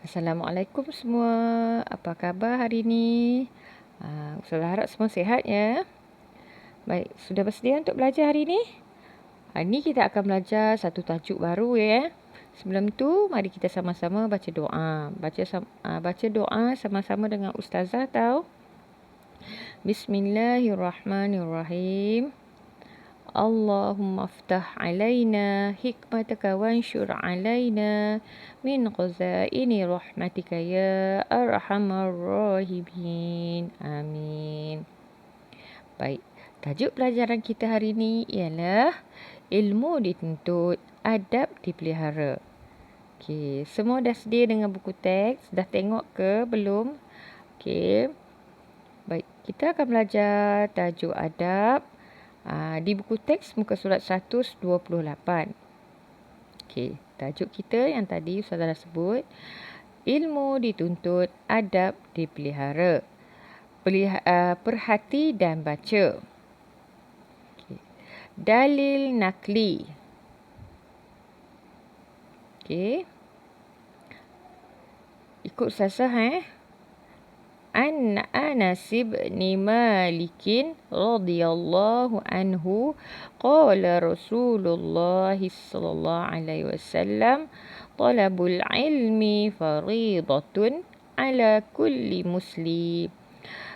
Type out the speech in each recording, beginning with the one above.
Assalamualaikum semua. Apa khabar hari ini? Saya harap semua sihat ya. Baik, sudah bersedia untuk belajar hari ini? Hari ini kita akan belajar satu tajuk baru ya. Sebelum tu, mari kita sama-sama baca doa. Baca doa sama-sama dengan ustazah tahu. Bismillahirrahmanirrahim. Allahumma aftah alaina hikmataka wansyur alaina min khazaini rahmatika ya arhamar rahimin. Amin. Baik, tajuk pelajaran kita hari ini ialah ilmu dituntut, adab dipelihara. Okey, semua dah sedia dengan buku teks? Dah tengok ke belum? Okey. Baik, kita akan belajar tajuk adab di buku teks muka surat 128. Okey, tajuk kita yang tadi Ustazah dah sebut, ilmu dituntut, adab dipelihara. Perhati dan baca. Okay. Dalil nakli. Okey. Ikut Ustazah An Anas bin Malik radhiyallahu anhu qala Rasulullah sallallahu alaihi wasallam talabul ilmi fariidatun ala kulli muslim.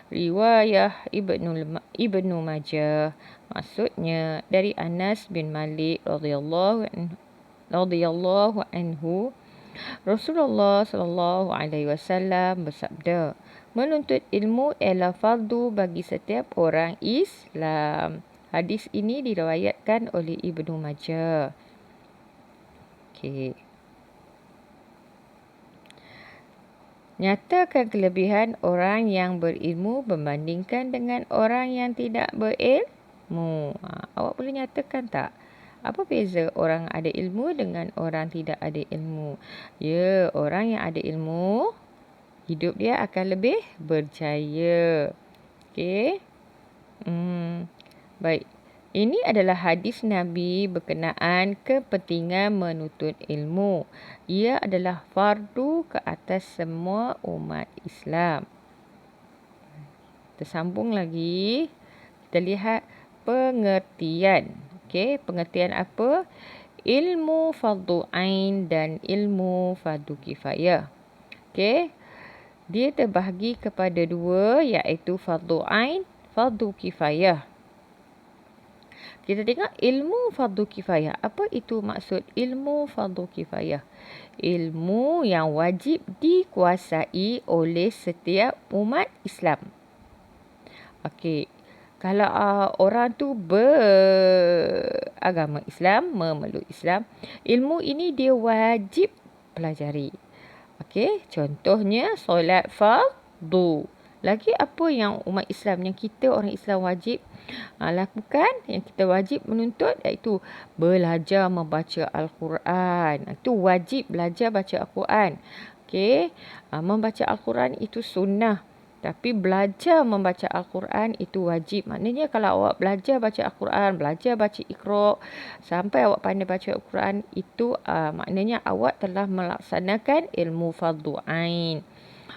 Riwayah Ibnu Majah. Maksudnya dari Anas bin Malik radhiyallahu anhu Rasulullah sallallahu alaihi wasallam bersabda, menuntut ilmu ialah fardu bagi setiap orang Islam. Hadis ini diriwayatkan oleh Ibnu Majah. Okey. Nyatakan kelebihan orang yang berilmu berbandingkan dengan orang yang tidak berilmu. Awak boleh nyatakan tak? Apa beza orang ada ilmu dengan orang tidak ada ilmu? Ya, orang yang ada ilmu, hidup dia akan lebih berjaya. Okey. Baik. Ini adalah hadis Nabi berkenaan kepentingan menuntut ilmu. Ia adalah fardu ke atas semua umat Islam. Kita sambung lagi. Kita lihat pengertian. Okey, pengertian apa? Ilmu fardu ain dan ilmu fardu kifayah. Okey. Dia terbahagi kepada dua, iaitu fardu ain, fardu kifayah. Kita tengok ilmu fardu kifayah. Apa itu maksud ilmu fardu kifayah? Ilmu yang wajib dikuasai oleh setiap umat Islam. Okey. Kalau orang tu beragama Islam, memeluk Islam, ilmu ini dia wajib pelajari. Okey, contohnya solat fardu. Lagi apa yang umat Islam, yang kita orang Islam wajib lakukan, yang kita wajib menuntut, iaitu belajar membaca Al-Quran. Itu wajib belajar baca Al-Quran. Okey, membaca Al-Quran itu sunnah. Tapi belajar membaca Al-Quran itu wajib. Maknanya kalau awak belajar baca Al-Quran, belajar baca Iqra, sampai awak pandai baca Al-Quran, itu maknanya awak telah melaksanakan ilmu fardu ain.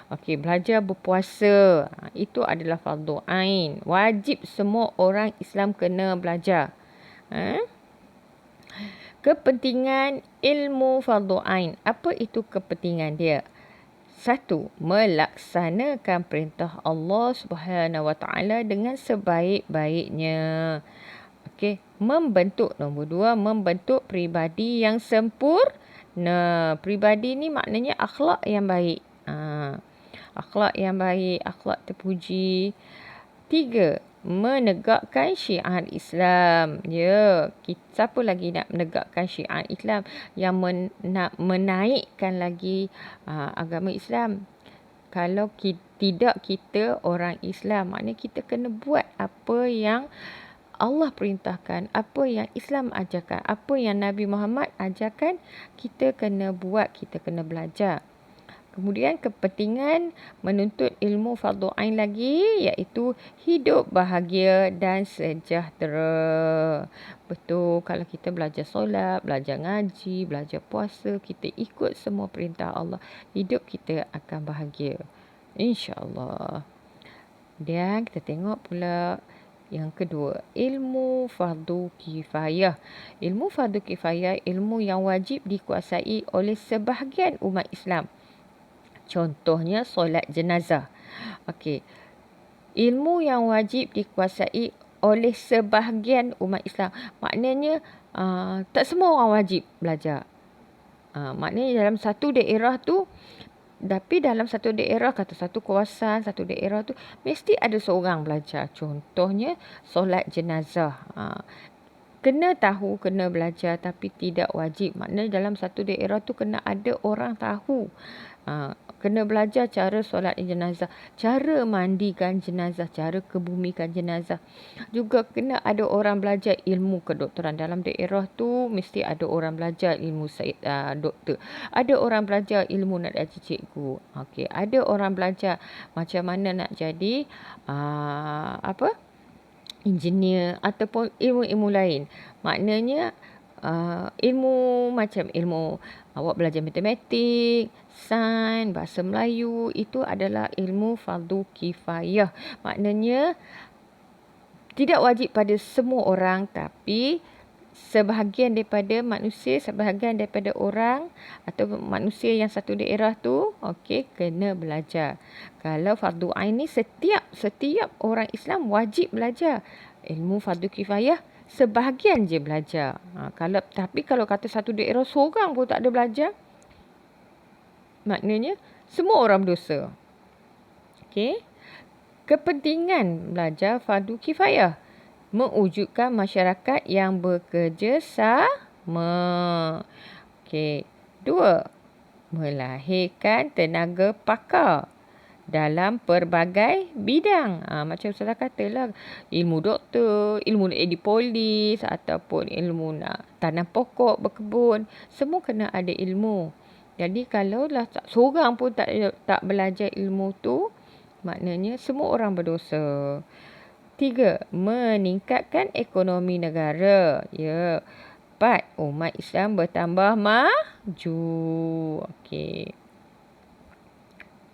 Okey, belajar berpuasa, itu adalah fardu ain. Wajib semua orang Islam kena belajar. Kepentingan ilmu fardu ain. Apa itu kepentingan dia? 1. Melaksanakan perintah Allah Subhanahu Wa Taala dengan sebaik-baiknya. Okey, nombor 2, membentuk peribadi yang sempurna. Peribadi ni maknanya akhlak yang baik. Akhlak yang baik, akhlak terpuji. 3. Menegakkan syiar Islam. Ya, siapa lagi nak menegakkan syiar Islam, yang nak menaikkan lagi agama Islam? Kalau tidak kita orang Islam, maknanya kita kena buat apa yang Allah perintahkan, apa yang Islam ajarkan, apa yang Nabi Muhammad ajarkan, kita kena buat, kita kena belajar. Kemudian kepentingan menuntut ilmu fardu ain lagi, iaitu hidup bahagia dan sejahtera. Betul, kalau kita belajar solat, belajar ngaji, belajar puasa, kita ikut semua perintah Allah, hidup kita akan bahagia, insya-Allah. Dan kita tengok pula yang kedua, ilmu fardu kifayah. Ilmu fardu kifayah, ilmu yang wajib dikuasai oleh sebahagian umat Islam. Contohnya solat jenazah. Okey. Ilmu yang wajib dikuasai oleh sebahagian umat Islam. Maknanya tak semua orang wajib belajar. Maknanya dalam satu daerah tu, tapi dalam satu daerah, kata satu kawasan, satu daerah tu, mesti ada seorang belajar. Contohnya, solat jenazah. Kena tahu, kena belajar tapi tidak wajib. Maknanya dalam satu daerah tu kena ada orang tahu. Kena belajar cara solat jenazah, cara mandikan jenazah, cara kebumikan jenazah. Juga kena ada orang belajar ilmu kedokteran. Dalam daerah tu mesti ada orang belajar ilmu doktor. Ada orang belajar ilmu nak jadi cikgu. Okey, ada orang belajar macam mana nak jadi engineer ataupun ilmu-ilmu lain. Maknanya ilmu macam ilmu awak belajar matematik, sains, bahasa Melayu, itu adalah ilmu fardu kifayah. Maknanya tidak wajib pada semua orang, tapi sebahagian daripada manusia, sebahagian daripada orang atau manusia yang satu daerah tu, okey, kena belajar. Kalau fardu ain ni setiap orang Islam wajib belajar. Ilmu fardu kifayah sebahagian je belajar. Tapi kalau kata satu daerah seorang pun tak ada belajar, maknanya semua orang berdosa. Okey. Kepentingan belajar fardu kifayah, mewujudkan masyarakat yang bekerja sama. Okey. 2. Melahirkan tenaga pakar dalam pelbagai bidang. Macam Ustazah katalah, ilmu doktor, ilmu nak jadi polis, ataupun ilmu nak tanam pokok, berkebun, semua kena ada ilmu. Jadi kalau lah seorang pun tak belajar ilmu tu, maknanya semua orang berdosa. 3. Meningkatkan ekonomi negara. 4. Umat Islam bertambah maju. Okey.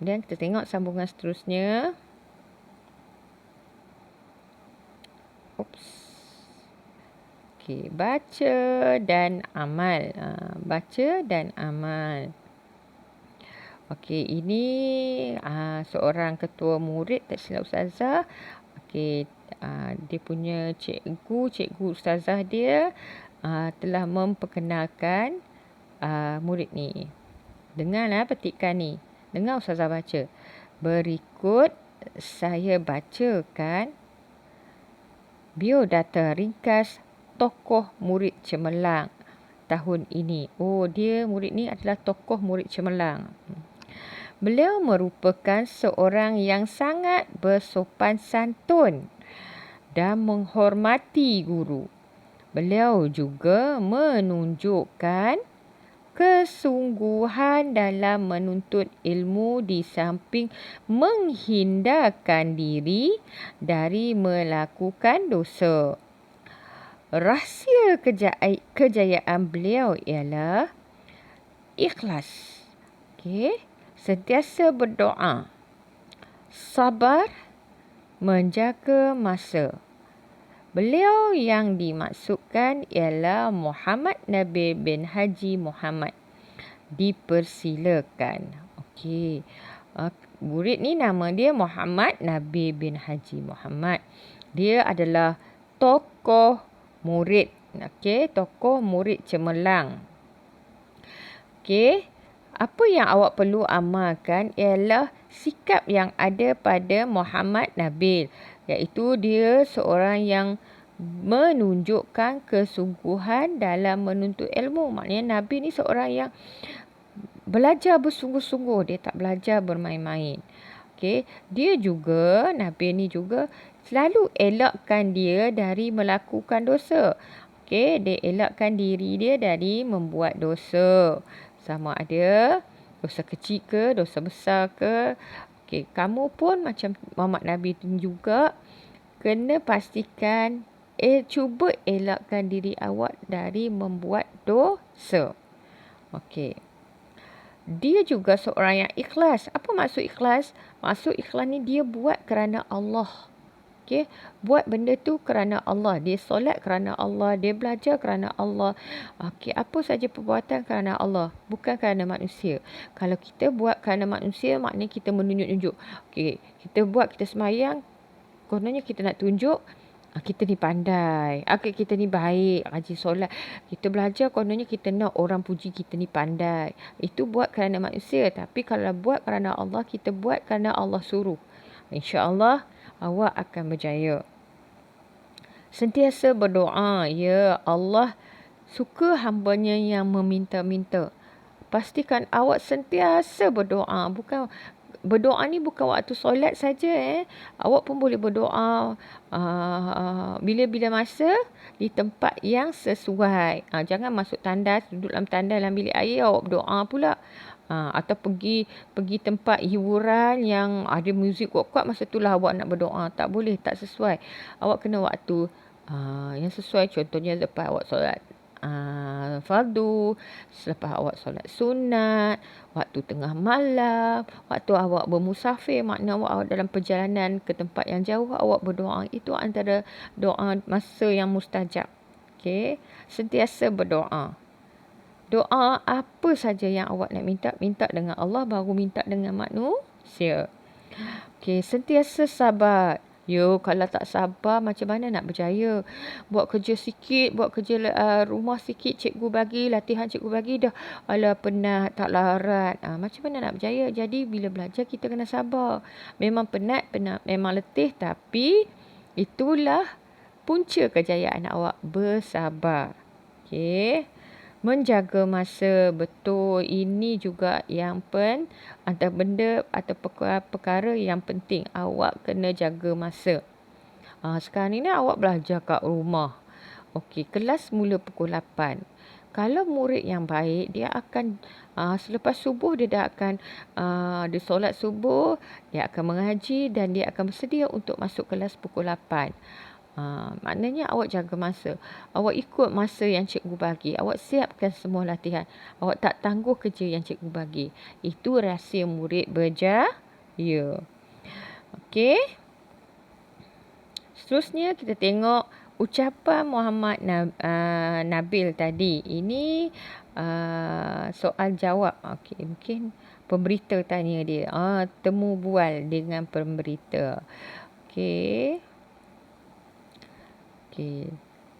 Dan kita tengok sambungan seterusnya. Okey, baca dan amal. Baca dan amal. Okey, ini seorang ketua murid, tak silap Ustazah. Okey, dia punya cikgu Ustazah dia telah memperkenalkan murid ni. Dengarlah petikan ni. Dengar Ustazah baca. Berikut saya bacakan biodata ringkas tokoh murid cemerlang tahun ini. Murid ni adalah tokoh murid cemerlang. Beliau merupakan seorang yang sangat bersopan santun dan menghormati guru. Beliau juga menunjukkan kesungguhan dalam menuntut ilmu di samping menghindarkan diri dari melakukan dosa. Rahsia kejayaan beliau ialah ikhlas. Okey, sentiasa berdoa, sabar, menjaga masa. Beliau yang dimaksudkan ialah Muhammad Nabil bin Haji Muhammad. Dipersilakan. Okey. Murid ni nama dia Muhammad Nabil bin Haji Muhammad. Dia adalah tokoh murid. Okey, tokoh murid cemerlang. Okey. Apa yang awak perlu amalkan ialah sikap yang ada pada Muhammad Nabil, iaitu dia seorang yang menunjukkan kesungguhan dalam menuntut ilmu. Maknanya Nabi ni seorang yang belajar bersungguh-sungguh, dia tak belajar bermain-main. Okey, Nabi ni juga selalu elakkan dia dari melakukan dosa. Okey, dia elakkan diri dia dari membuat dosa. Sama ada dosa kecil ke, dosa besar ke. Okey, kamu pun macam Muhammad Nabi tu juga kena pastikan cuba elakkan diri awak dari membuat dosa. Okey. Dia juga seorang yang ikhlas. Apa maksud ikhlas? Maksud ikhlas ni dia buat kerana Allah. Okey, buat benda tu kerana Allah. Dia solat kerana Allah, dia belajar kerana Allah. Okey, apa saja perbuatan kerana Allah, bukan kerana manusia. Kalau kita buat kerana manusia, maknanya kita menunjuk-nunjuk. Okey, kita buat, kita sembahyang, kononnya kita nak tunjuk kita ni pandai. Okey, kita ni baik, rajin solat. Kita belajar, kononnya kita nak orang puji kita ni pandai. Itu buat kerana manusia. Tapi kalau buat kerana Allah, kita buat kerana Allah suruh. InsyaAllah awak akan berjaya. Sentiasa berdoa. Ya Allah suka hambanya yang meminta-minta. Pastikan awak sentiasa berdoa. Berdoa ni bukan waktu solat saja. Awak pun boleh berdoa bila-bila masa di tempat yang sesuai. Jangan masuk tandas, duduk dalam tandas dalam bilik air awak berdoa pula. Atau pergi tempat hiburan yang ada muzik kuat-kuat, masa itulah awak nak berdoa. Tak boleh, tak sesuai. Awak kena waktu yang sesuai. Contohnya lepas awak solat fardu, selepas awak solat sunat, waktu tengah malam, waktu awak bermusafir, makna awak dalam perjalanan ke tempat yang jauh, awak berdoa. Itu antara doa masa yang mustajab. Okey, sentiasa berdoa. Doa apa saja yang awak nak minta dengan Allah, baru minta dengan manusia. Okey, sentiasa sabar. Kalau tak sabar, macam mana nak berjaya? Buat kerja sikit, buat kerja rumah sikit, cikgu bagi, latihan cikgu bagi, dah penat, tak larat. Macam mana nak berjaya? Jadi, bila belajar, kita kena sabar. Memang penat, memang letih, tapi itulah punca kejayaan awak, bersabar. Okey. Menjaga masa, betul. Ini juga yang antara benda atau perkara yang penting. Awak kena jaga masa. Sekarang ni awak belajar kat rumah. Okey, kelas mula pukul 8. Kalau murid yang baik, dia akan selepas subuh dia dah akan dia solat subuh, dia akan mengaji dan dia akan bersedia untuk masuk kelas pukul 8. Maknanya awak jaga masa. Awak ikut masa yang cikgu bagi. Awak siapkan semua latihan. Awak tak tangguh kerja yang cikgu bagi. Itu rahsia murid berjaya. Okey. Seterusnya kita tengok ucapan Muhammad Nabil tadi. Ini soal jawab. Okey, mungkin pemberita tanya dia. Temu bual dengan pemberita. Okey.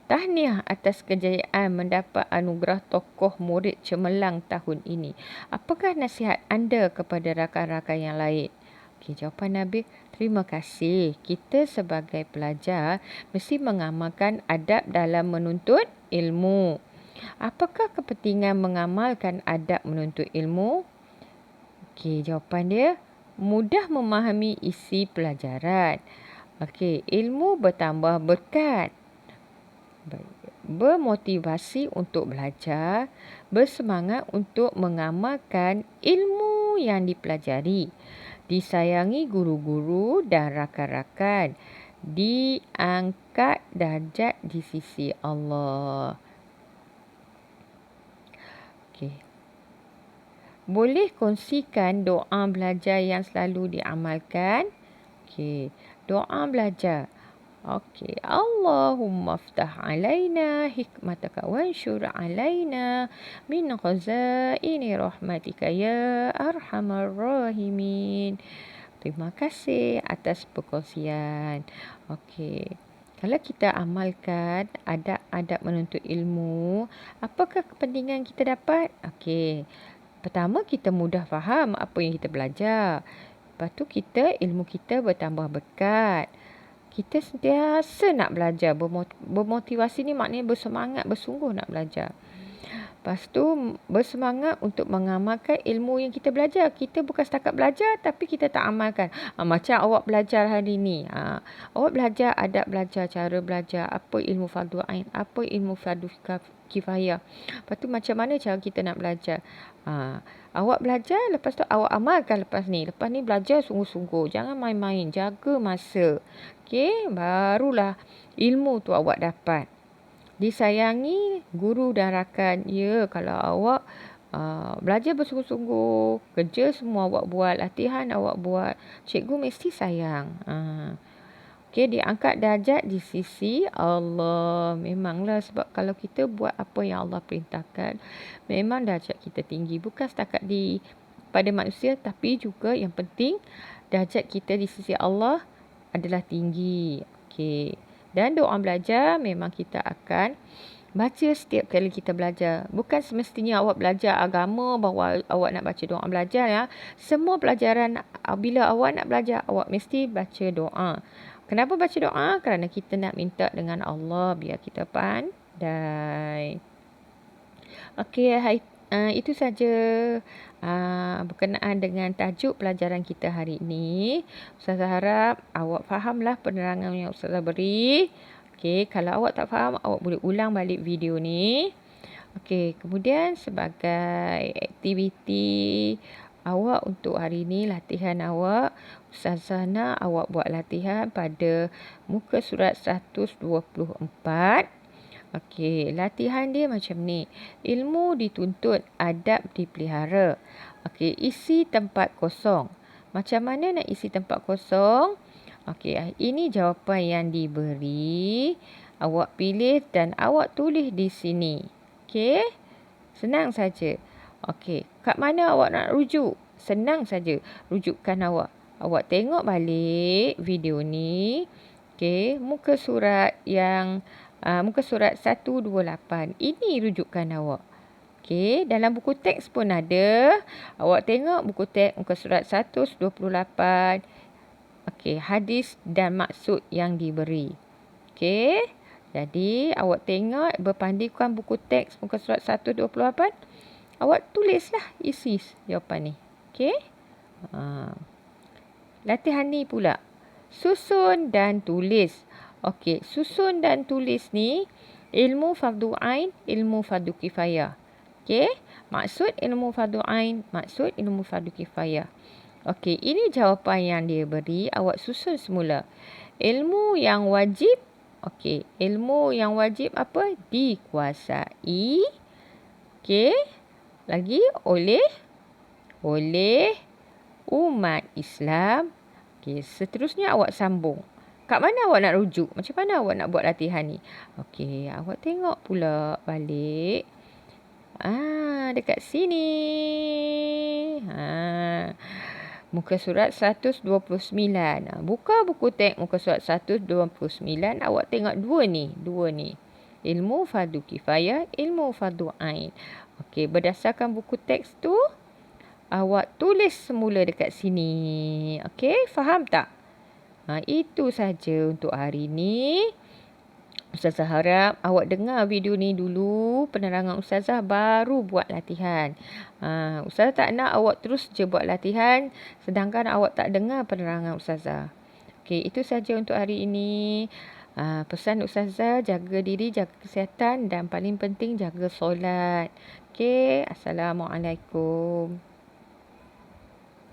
Tahniah atas kejayaan mendapat anugerah tokoh murid cemerlang tahun ini. Apakah nasihat anda kepada rakan-rakan yang lain? Jawapan Nabi, terima kasih. Kita sebagai pelajar mesti mengamalkan adab dalam menuntut ilmu. Apakah kepentingan mengamalkan adab menuntut ilmu? Jawapan dia, mudah memahami isi pelajaran. Ilmu bertambah berkat. Bermotivasi untuk belajar, bersemangat untuk mengamalkan ilmu yang dipelajari, disayangi guru-guru dan rakan-rakan, diangkat darjat di sisi Allah. Boleh kongsikan doa belajar yang selalu diamalkan? Doa belajar. Allahumma aftah alaina hikmataka wanshur alaina min khazaini rahmatika ya arhamar rahimin. Terima kasih atas perkongsian. Kalau kita amalkan adab-adab menuntut ilmu, apakah kepentingan kita dapat? Pertama, kita mudah faham apa yang kita belajar. Lepas tu ilmu kita bertambah berkat. Kita sentiasa nak belajar. Bermotivasi ni maknanya bersemangat, bersungguh nak belajar. Lepas tu bersemangat untuk mengamalkan ilmu yang kita belajar. Kita bukan setakat belajar tapi kita tak amalkan. Macam awak belajar hari ni. Awak belajar adab belajar, cara belajar, apa ilmu fardu ain, apa ilmu fardu kifayah. Lepas tu macam mana cara kita nak belajar? Awak belajar, lepas tu awak amalkan lepas ni. Lepas ni belajar sungguh-sungguh. Jangan main-main. Jaga masa. Okey, barulah ilmu tu awak dapat. Disayangi guru dan rakan. Ya, kalau awak belajar bersungguh-sungguh, kerja semua awak buat, latihan awak buat, cikgu mesti sayang. Okey, diangkat darjat di sisi Allah. Memanglah sebab kalau kita buat apa yang Allah perintahkan, memang darjat kita tinggi. Bukan setakat pada manusia, tapi juga yang penting darjat kita di sisi Allah adalah tinggi. Okey. Dan doa belajar memang kita akan baca setiap kali kita belajar. Bukan semestinya awak belajar agama bahawa awak nak baca doa belajar ya. Semua pelajaran bila awak nak belajar, awak mesti baca doa. Kenapa baca doa? Kerana kita nak minta dengan Allah biar kita pandai. Okey, itu saja berkenaan dengan tajuk pelajaran kita hari ini. Ustazah harap awak fahamlah penerangan yang Ustazah beri. Okey, kalau awak tak faham, awak boleh ulang balik video ni. Okey, kemudian sebagai aktiviti awak untuk hari ini, latihan awak, Ustazah nak awak buat latihan pada muka surat 124. Okey, latihan dia macam ni. Ilmu dituntut, adab dipelihara. Okey, isi tempat kosong. Macam mana nak isi tempat kosong? Okey, ini jawapan yang diberi. Awak pilih dan awak tulis di sini. Okey, senang saja. Okey, kat mana awak nak rujuk? Senang saja. Rujukan awak. Awak tengok balik video ni. Okey, muka surat 128. Ini rujukan awak. Okey, dalam buku teks pun ada. Awak tengok buku teks muka surat 128. Okey, hadis dan maksud yang diberi. Okey, jadi awak tengok berpandikan buku teks muka surat 128. Awak tulislah isi jawapan ni. Okey. Latihan ni pula. Susun dan tulis. Okey, susun dan tulis ni ilmu fardu ain, ilmu fardu kifayah. Okey, maksud ilmu fardu ain, maksud ilmu fardu kifayah. Okey, ini jawapan yang dia beri. Awak susun semula. Ilmu yang wajib. Okey, ilmu yang wajib apa? Dikuasai. Okey. Lagi oleh umat Islam. Okey, seterusnya awak sambung. Kat mana awak nak rujuk? Macam mana awak nak buat latihan ni? Okey, awak tengok pula balik. Dekat sini. Muka surat 129. Buka buku teks muka surat 129. Awak tengok dua ni. Ilmu fardu kifayah, ilmu fardu ain. Okey, berdasarkan buku teks tu, awak tulis semula dekat sini. Okey, faham tak? Itu saja untuk hari ni. Ustazah harap awak dengar video ni dulu, penerangan Ustazah, baru buat latihan. Ustazah tak nak awak terus je buat latihan sedangkan awak tak dengar penerangan Ustazah. Okey, itu saja untuk hari ini. Pesan Ustazah, jaga diri, jaga kesihatan dan paling penting jaga solat. Okey, Assalamualaikum.